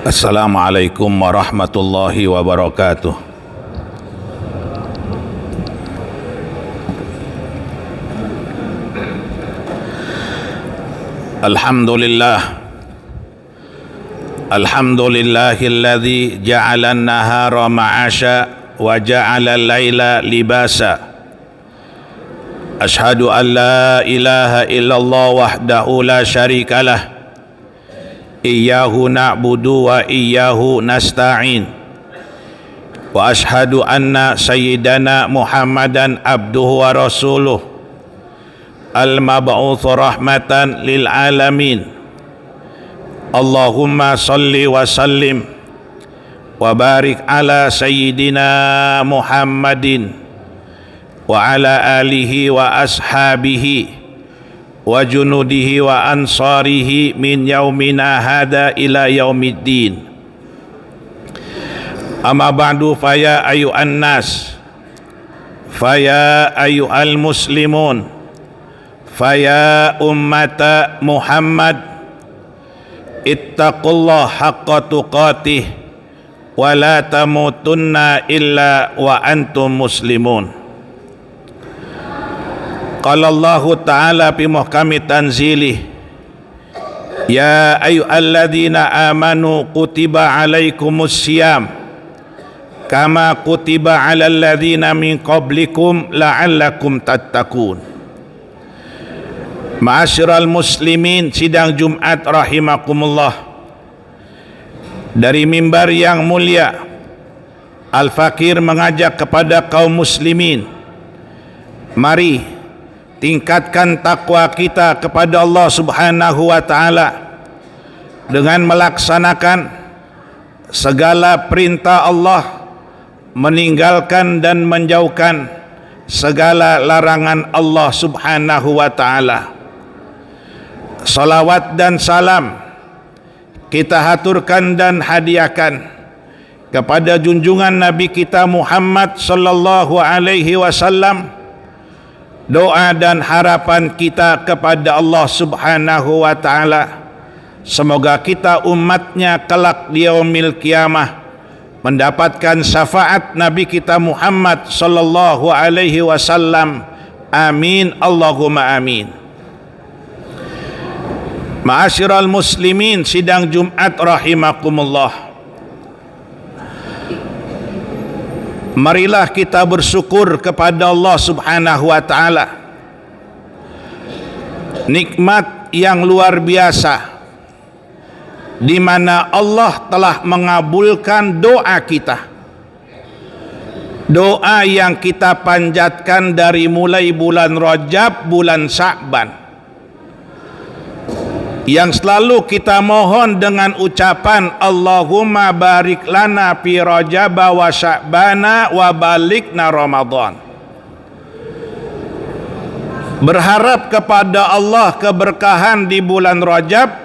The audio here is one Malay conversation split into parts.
Assalamualaikum warahmatullahi wabarakatuh. Alhamdulillahilladzi ja'ala an-nahara ma'asha wa ja'ala al-laila libasa. Ashhadu an la ilaha illallah wahdahu la syarikalah. Iyyahu na'budu wa iyyahu nasta'in. Wa ashhadu anna sayyidana Muhammadan abduhu wa rasuluh al-mab'utsu rahmatan lil alamin. Allahumma salli wa sallim wa barik ala sayyidina Muhammadin wa ala alihi wa ashabihi wa junudihi wa ansarihi min yaumina hada ila yaumiddin. Amma ba'du, faya ayyuhan nas, faya ayyuhal muslimun, faya ummata Muhammad, ittaqullah haqqa tuqatih wa la tamutunna illa wa antum muslimun. Qala Allah Ta'ala fi muhkami tanzilih, ya ayyuhalladzina amanu kutiba alaikumus siyam kama kutiba alal ladzina min qablikum la'allakum tattaqun. Ma'asyiral muslimin, sidang Jumat rahimakumullah. Dari mimbar yang mulia, Al-Fakir mengajak kepada kaum muslimin, mari tingkatkan takwa kita kepada Allah Subhanahu wa taala dengan melaksanakan segala perintah Allah, meninggalkan dan menjauhkan segala larangan Allah Subhanahu wa taala. Salawat dan salam kita haturkan dan hadiahkan kepada junjungan Nabi kita Muhammad sallallahu alaihi wasallam. Doa dan harapan kita kepada Allah Subhanahu wa taala, semoga kita umatnya kelak di yaumil qiyamah mendapatkan syafaat Nabi kita Muhammad sallallahu alaihi wasallam. Amin Allahumma amin. Ma'asyiral muslimin, sidang Jumat rahimakumullah. Marilah kita bersyukur kepada Allah Subhanahu wa taala. Nikmat yang luar biasa di mana Allah telah mengabulkan doa kita. Doa yang kita panjatkan dari mulai bulan Rajab, bulan Sya'ban, yang selalu kita mohon dengan ucapan Allahumma barik lana fi Rajab wa Sya'bana wa balikna Ramadan. Berharap kepada Allah keberkahan di bulan Rajab,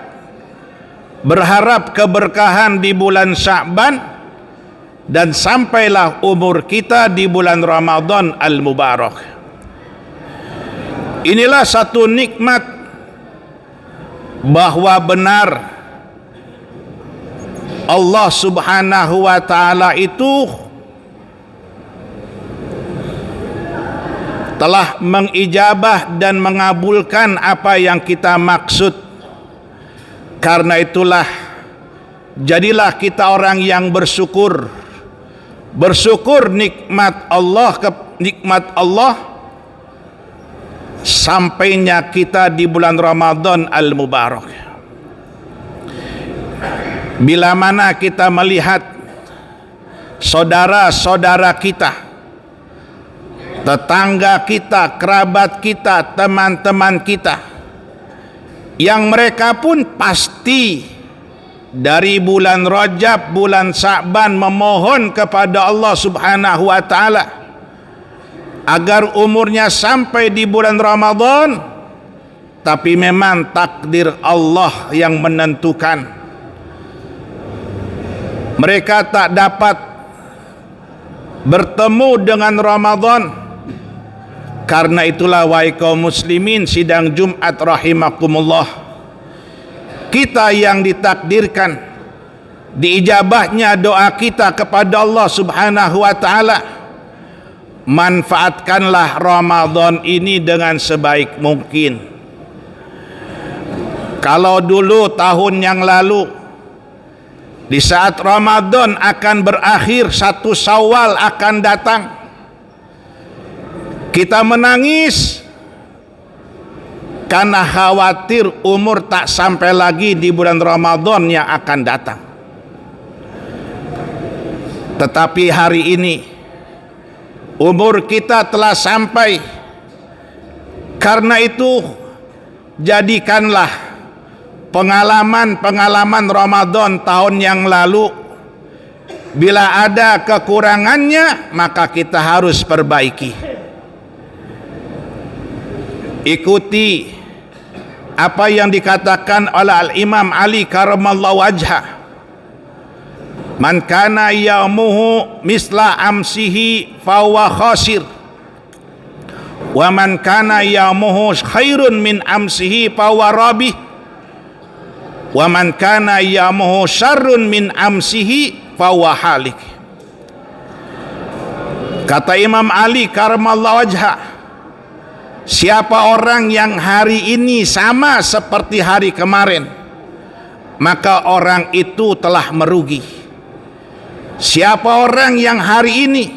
berharap keberkahan di bulan Sya'ban, dan sampailah umur kita di bulan Ramadan al-Mubarak. Inilah satu nikmat bahwa benar Allah Subhanahu wa taala itu telah mengijabah dan mengabulkan apa yang kita maksud. Karena itulah jadilah kita orang yang bersyukur. Bersyukur nikmat Allah sampainya kita di bulan Ramadan al-Mubarak. Bila mana kita melihat saudara-saudara kita, tetangga kita, kerabat kita, teman-teman kita, yang mereka pun pasti dari bulan Rajab, bulan Sya'ban memohon kepada Allah Subhanahu wa taala agar umurnya sampai di bulan Ramadan, tapi memang takdir Allah yang menentukan. Mereka tak dapat bertemu dengan Ramadan. Karena itulah wahai kaum muslimin sidang Jumat rahimakumullah, kita yang ditakdirkan diijabahnya doa kita kepada Allah Subhanahu wa taala. Manfaatkanlah Ramadan ini dengan sebaik mungkin. Kalau dulu tahun yang lalu di saat Ramadan akan berakhir, 1 Syawal akan datang, kita menangis karena khawatir umur tak sampai lagi di bulan Ramadan yang akan datang. Tetapi hari ini umur kita telah sampai. Karena itu jadikanlah pengalaman-pengalaman Ramadan tahun yang lalu, bila ada kekurangannya maka kita harus perbaiki. Ikuti apa yang dikatakan oleh Al-Imam Ali karamallahu wajhah. Man kana yaumuhu misla amsihi fahuwa khasir, wa man kana yaumuhu khairun min amsihi fahuwa rabih, wa man kana yaumuhu syarrun min amsihi fahuwa halik. Kata Imam Ali karamallahu wajhah, siapa orang yang hari ini sama seperti hari kemarin, maka orang itu telah merugi. Siapa orang yang hari ini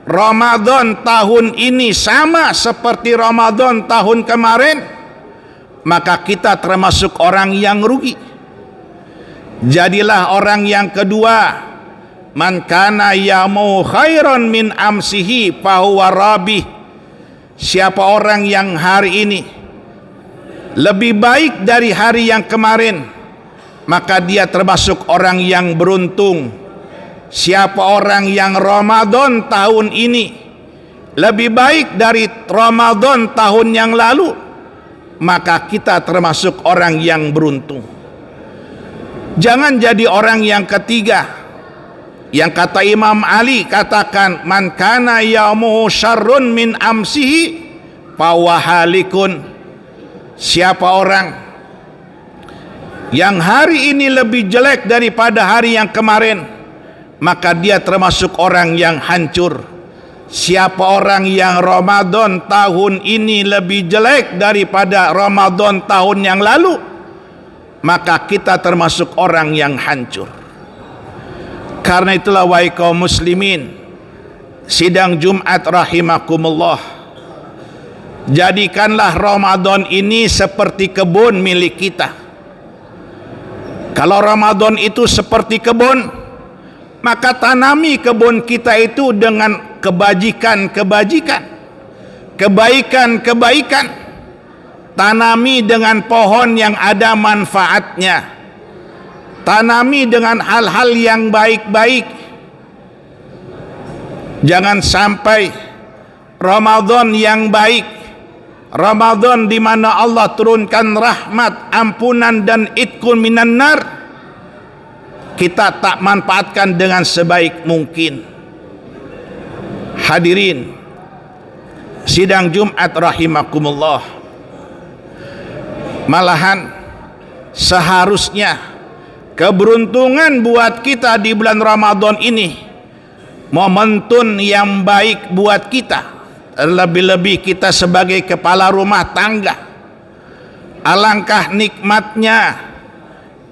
Ramadan tahun ini sama seperti Ramadan tahun kemarin, maka kita termasuk orang yang rugi. Jadilah orang yang kedua, man kana yamu khairan min amsihi fahuwa rabih. Siapa orang yang hari ini lebih baik dari hari yang kemarin, maka dia termasuk orang yang beruntung. Siapa orang yang Ramadan tahun ini lebih baik dari Ramadan tahun yang lalu, maka kita termasuk orang yang beruntung. Jangan jadi orang yang ketiga, yang kata Imam Ali katakan, man kana yaumuhu syarrun min amsihi fahuwa halikun. Siapa orang yang hari ini lebih jelek daripada hari yang kemarin, maka dia termasuk orang yang hancur. Siapa orang yang Ramadan tahun ini lebih jelek daripada Ramadan tahun yang lalu, maka kita termasuk orang yang hancur. Karena itulah wahai kaum muslimin, sidang Jumat rahimakumullah, jadikanlah Ramadan ini seperti kebun milik kita. Kalau Ramadan itu seperti kebun, maka tanami kebun kita itu dengan kebajikan-kebajikan, kebaikan-kebaikan. Tanami dengan pohon yang ada manfaatnya, tanami dengan hal-hal yang baik-baik. Jangan sampai Ramadan yang baik, Ramadan di mana Allah turunkan rahmat, ampunan dan itqun minan nar, kita tak manfaatkan dengan sebaik mungkin. Hadirin sidang Jumat rahimakumullah, malahan seharusnya keberuntungan buat kita di bulan Ramadan ini, momentum yang baik buat kita, lebih-lebih kita sebagai kepala rumah tangga. Alangkah nikmatnya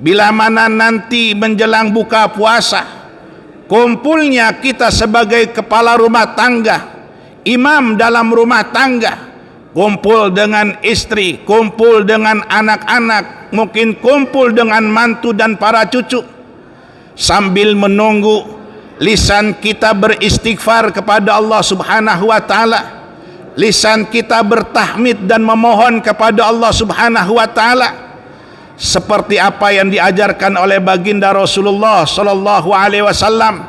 bila mana nanti menjelang buka puasa, kumpulnya kita sebagai kepala rumah tangga, imam dalam rumah tangga, kumpul dengan istri, kumpul dengan anak-anak, mungkin kumpul dengan mantu dan para cucu, sambil menunggu lisan kita beristighfar kepada Allah Subhanahu wa taala, lisan kita bertahmid dan memohon kepada Allah Subhanahu wa taala, seperti apa yang diajarkan oleh baginda Rasulullah sallallahu alaihi wasallam.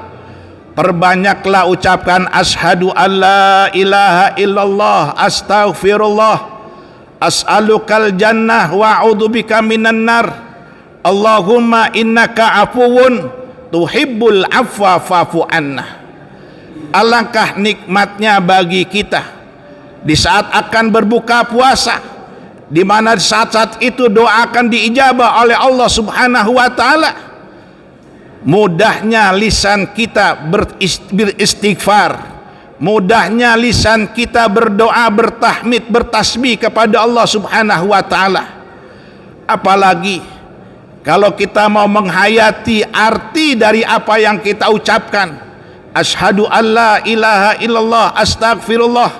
Perbanyaklah ucapkan asyhadu alla ilaha illallah, astaghfirullah, as'alukal jannah wa a'udzubika minan nar, Allahumma innaka afuwun tuhibbul afwa fa'fu anna. Alangkah nikmatnya bagi kita di saat akan berbuka puasa, di mana saat-saat itu doa akan diijabah oleh Allah Subhanahu wa taala. mudahnya lisan kita beristighfar, mudahnya lisan kita berdoa, bertahmid, bertasbih kepada Allah Subhanahu wa taala. Apalagi kalau kita mau menghayati arti dari apa yang kita ucapkan, asyhadu alla ilaha illallah, astagfirullah,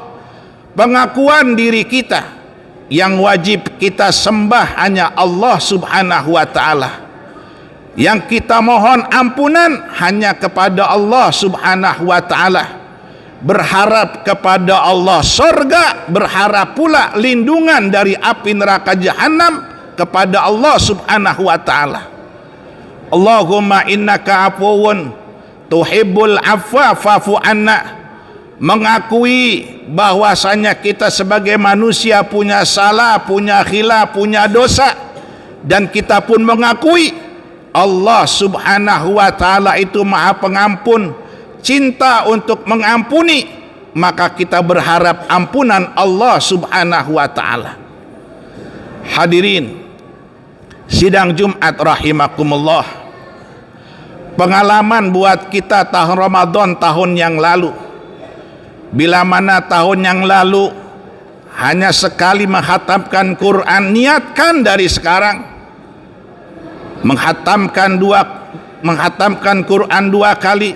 pengakuan diri kita yang wajib kita sembah hanya Allah Subhanahu wa taala, yang kita mohon ampunan hanya kepada Allah Subhanahu wa taala, berharap kepada Allah surga, berharap pula lindungan dari api neraka jahanam kepada Allah Subhanahu wa taala. Allahumma innaka afuwun tuhibbul afwa fa'fu anna, mengakui bahwasanya kita sebagai manusia punya salah, punya khilaf, punya dosa, dan kita pun mengakui Allah Subhanahu wa taala itu Maha Pengampun, cinta untuk mengampuni, maka kita berharap ampunan Allah Subhanahu wa taala. Hadirin sidang Jumat rahimakumullah, pengalaman buat kita tahun Ramadan tahun yang lalu, bila mana tahun yang lalu hanya sekali menghatamkan Quran, niatkan dari sekarang menghatamkan Quran 2 kali,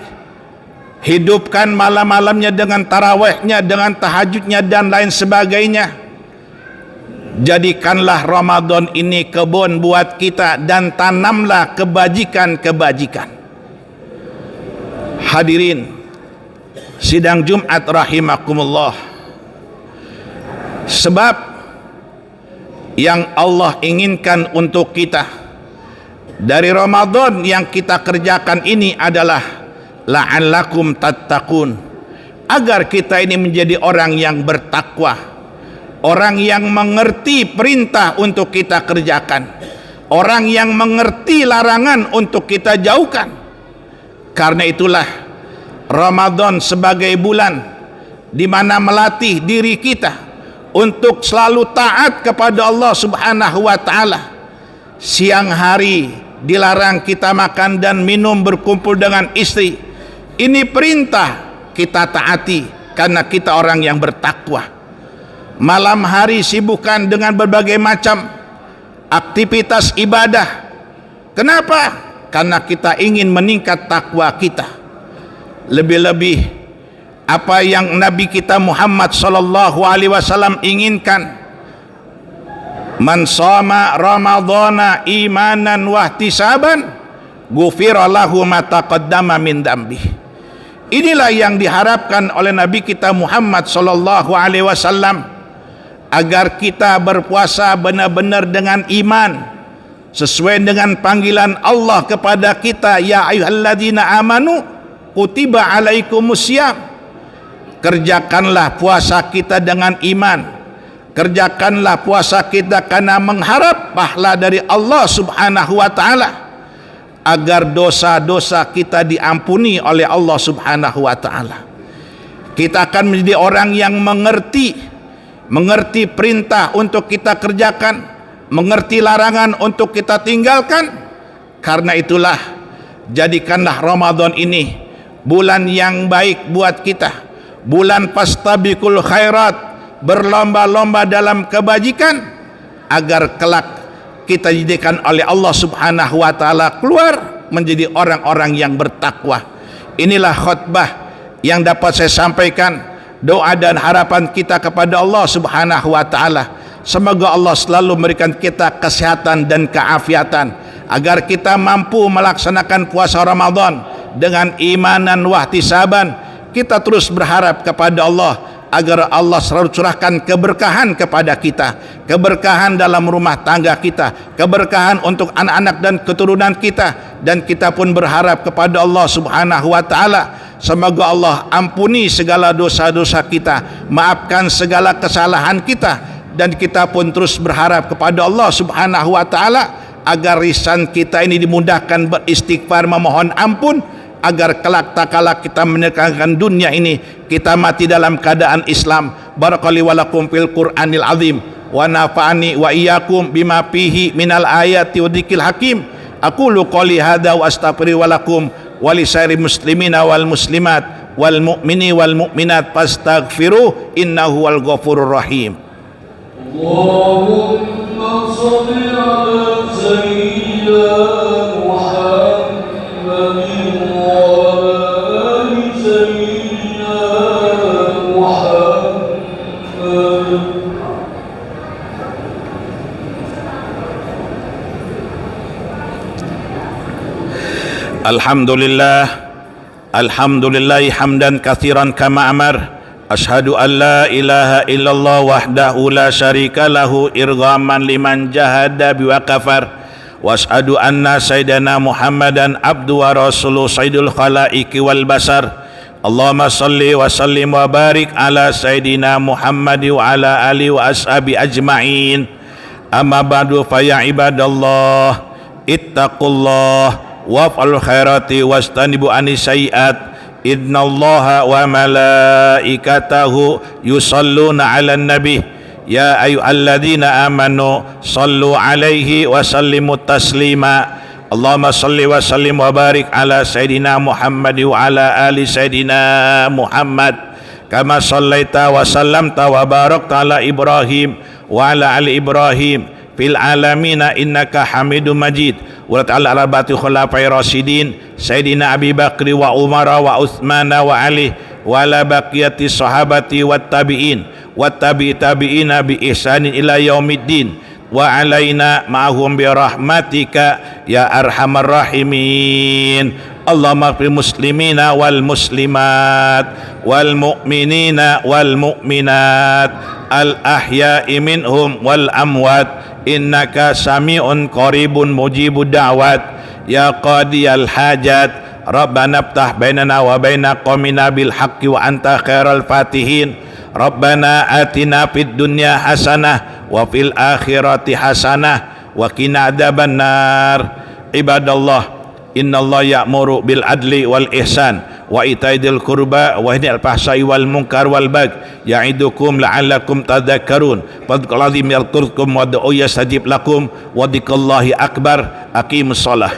hidupkan malam-malamnya dengan tarawihnya, dengan tahajudnya dan lain sebagainya. Jadikanlah Ramadan ini kebun buat kita dan tanamlah kebajikan-kebajikan. Hadirin sidang Jumat rahimakumullah, sebab yang Allah inginkan untuk kita dari Ramadan yang kita kerjakan ini adalah la'allakum tattaqun, agar kita ini menjadi orang yang bertakwa, orang yang mengerti perintah untuk kita kerjakan, orang yang mengerti larangan untuk kita jauhkan. Karena itulah Ramadan sebagai bulan di mana melatih diri kita untuk selalu taat kepada Allah Subhanahu wa taala. Siang hari dilarang kita makan dan minum, berkumpul dengan istri. Ini perintah, kita taati karena kita orang yang bertakwa. Malam hari sibukkan dengan berbagai macam aktivitas ibadah. Kenapa? Karena kita ingin meningkat takwa kita. Lebih-lebih apa yang Nabi kita Muhammad sallallahu alaihi wasallam inginkan, man shoma ramadhana imanan wa ihtisaban ghufira lahu ma taqaddama min dambi. Inilah yang diharapkan oleh Nabi kita Muhammad sallallahu alaihi wasallam, agar kita berpuasa benar-benar dengan iman sesuai dengan panggilan Allah kepada kita, ya ayyuhalladzina amanu kutiba alaikumusiyam. Kerjakanlah puasa kita dengan iman, kerjakanlah puasa kita karena mengharap pahala dari Allah Subhanahu wa taala, agar dosa-dosa kita diampuni oleh Allah Subhanahu wa taala. Kita akan menjadi orang yang mengerti perintah untuk kita kerjakan, mengerti larangan untuk kita tinggalkan. Karena itulah jadikanlah Ramadan ini bulan yang baik buat kita, bulan fastabiqul khairat, berlomba-lomba dalam kebajikan, agar kelak kita jadikan oleh Allah Subhanahu wa taala keluar menjadi orang-orang yang bertakwa. Inilah khutbah yang dapat saya sampaikan, doa dan harapan kita kepada Allah Subhanahu wa taala. Semoga Allah selalu memberikan kita kesehatan dan keafiatan, agar kita mampu melaksanakan puasa Ramadan dengan imanan wa ihtisaban. Kita terus berharap kepada Allah agar Allah selalu curahkan keberkahan kepada kita, keberkahan dalam rumah tangga kita, keberkahan untuk anak-anak dan keturunan kita, dan kita pun berharap kepada Allah Subhanahu wa taala, semoga Allah ampuni segala dosa-dosa kita, maafkan segala kesalahan kita, dan kita pun terus berharap kepada Allah Subhanahu wa taala agar lisan kita ini dimudahkan beristighfar, memohon ampun, agar kelak tak kala kita meninggalkan dunia ini, kita mati dalam keadaan Islam. Barakallahu walakum fil Qur'anil azim, wa nafa'ani wa iyyakum bima fihi minal ayati wa dzikril hakim. Aqulu qouli hadza wa astaghfiru wa lakum wa lisairil muslimina wal muslimat wal mu'mini wal mu'minat fastaghfiru innahu wal ghafurur rahim. Allahumma shalli ala sayyidina Muhammadin wa ala ali sayyidina Muhammad. Alhamdulillahi hamdan katsiran kama amar. Ashhadu an la ilaha illallah wahdahu la syarika lahu irghaman liman jahada biwa kafar. Wa ashhadu anna sayyidana Muhammadan abdu wa rasuluh sayyidul khalaiqi wal basar. Allahumma salli wa sallim wa barik ala sayyidina Muhammad wa ala alihi wa ashabi ajma'in. Amma ba'du fa ya ibadallah ittaqullah waf'alul khairati wastanibu anis sayyi'at. Innallaha wa malaikatahu yusalluna 'alan nabi ya ayyuhalladzina amanu sallu 'alaihi wa sallimu taslima. Allahumma salli wa sallim wa barik ala sayyidina Muhammad wa ala ali sayyidina Muhammad kama sallaita wa sallamta wa barakta ala Ibrahim wa ala ali Ibrahim fil alamina innaka Hamidum Majid. Wa ta'ala ala bati khulafai rasyidin Sayyidina Abi Bakri wa Umar wa Uthman wa Ali wa ala baqiyati sahabati wat tabi'in wat tabi'ina bi ihsanin ila yaumiddin wa alaina ma'ahum bi rahmatika ya arhamar rahimin. Allahumma fil muslimina wal muslimat wal mu'minina wal mu'minat al ahya'i minhum wal amwat innaka sami'un qaribun mujibud da'wat ya qadiyal hajat. Rabbana iftah bainana wa baina qaumina bil haqqi wa anta khairal fatihin. Rabbana atina fid dunya hasanah wa fil akhirati hasanah wa qina adzabannar. Ibadallah, innallaha ya'muru bil adli wal ihsan wa itaidil qurba wa yanha 'anil fahsya'i wal munkar wal baghi ya'idukum la'allakum tadhakkarun. Fadhkurullaha yadhkurkum wa ud'uhu yastajib lakum wa dzikrullahi akbar. Aqimus shalah.